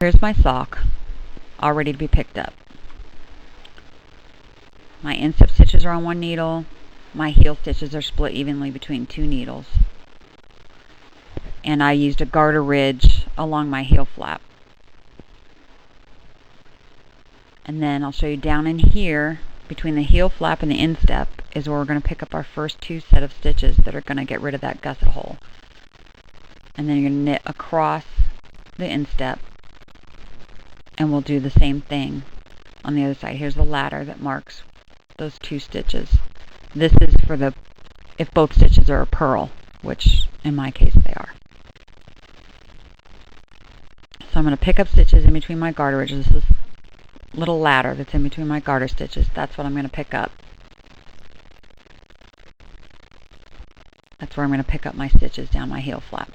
Here's my sock, all ready to be picked up. My instep stitches are on one needle. My heel stitches are split evenly between two needles. And I used a garter ridge along my heel flap. And then I'll show you down in here, between the heel flap and the instep, is where we're going to pick up our first two set of stitches that are going to get rid of that gusset hole. And then you're going to knit across the instep, and we'll do the same thing on the other side. Here's the ladder that marks those two stitches. This is for the, if both stitches are a purl, which in my case they are. So I'm going to pick up stitches in between my garter ridges. This little ladder that's in between my garter stitches, that's what I'm going to pick up. That's where I'm going to pick up my stitches down my heel flap.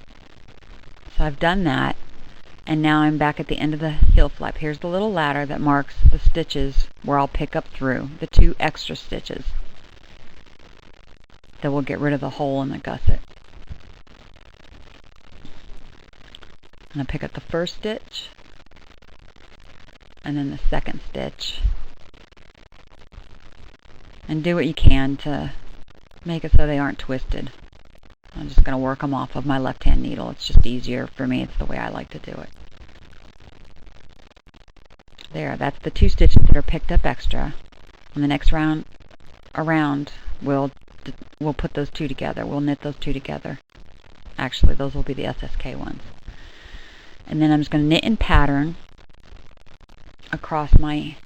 So I've done that, and now I'm back at the end of the heel flap. Here's the little ladder that marks the stitches where I'll pick up through, the two extra stitches that will get rid of the hole in the gusset. I'm going to pick up the first stitch, and then the second stitch, and do what you can to make it so they aren't twisted. I'm just going to work them off of my left-hand needle. It's just easier for me. It's the way I like to do it. There, that's the two stitches that are picked up extra. And the next round around, we'll put those two together. We'll knit those two together. Actually, those will be the SSK ones. And then I'm just going to knit in pattern across my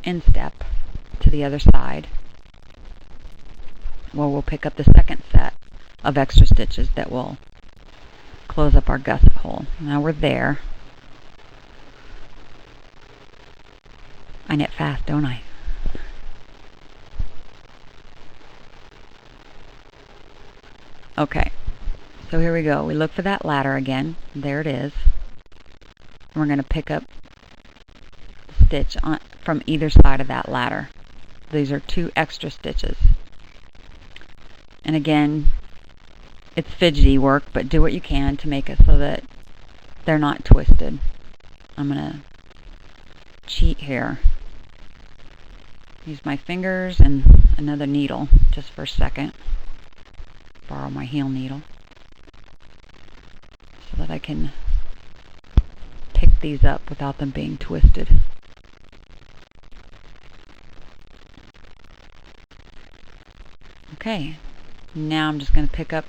instep to the other side, where we'll pick up the second set of extra stitches that will close up our gusset hole. Now we're there. I knit fast, don't I? Okay, so here we go. We look for that ladder again. There it is. And we're going to pick up the stitch from either side of that ladder. These are two extra stitches. And again, it's fidgety work, but do what you can to make it so that they're not twisted. I'm going to cheat here. Use my fingers and another needle just for a second. Borrow my heel needle so that I can pick these up without them being twisted. Okay, now I'm just going to pick up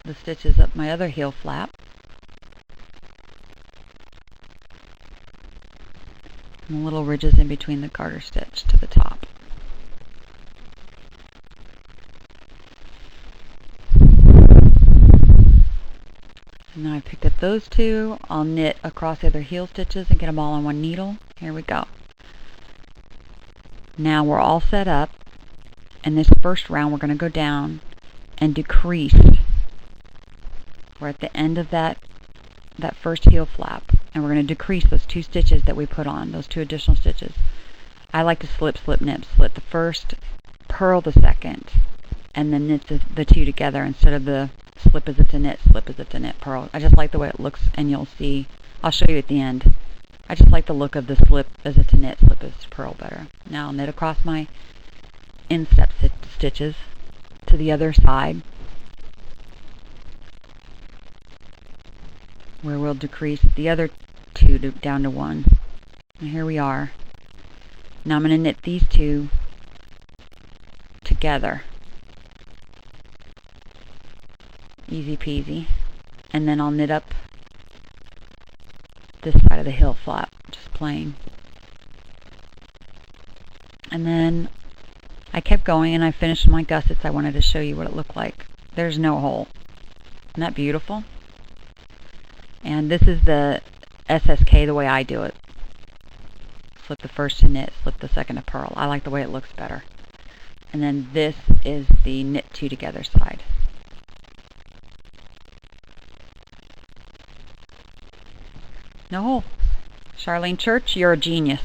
the stitches up my other heel flap, and the little ridges in between the garter stitch to the top. And now I've picked up those two. I'll knit across the other heel stitches and get them all on one needle. Here we go. Now we're all set up, and this first round we're going to go down and decrease. We're at the end of that first heel flap, and we're going to decrease those two stitches that we put on, those two additional stitches. I like to slip, slip, knit, split the first, purl the second, and then knit the two together instead of the slip as it's a knit, slip as it's a knit, purl. I just like the way it looks, and you'll see, I'll show you at the end. I just like the look of the slip as it's a knit, slip as purl better. Now I'll knit across my instep stitches to the other side, where we'll decrease the other two down to one. And here we are. Now I'm going to knit these two together. Easy peasy. And then I'll knit up this side of the heel flap, just plain. And then I kept going and I finished my gussets. I wanted to show you what it looked like. There's no hole. Isn't that beautiful? And this is the SSK the way I do it. Slip the first to knit, slip the second to purl. I like the way it looks better. And then this is the knit two together side. No hole. Charlene Schurch, you're a genius.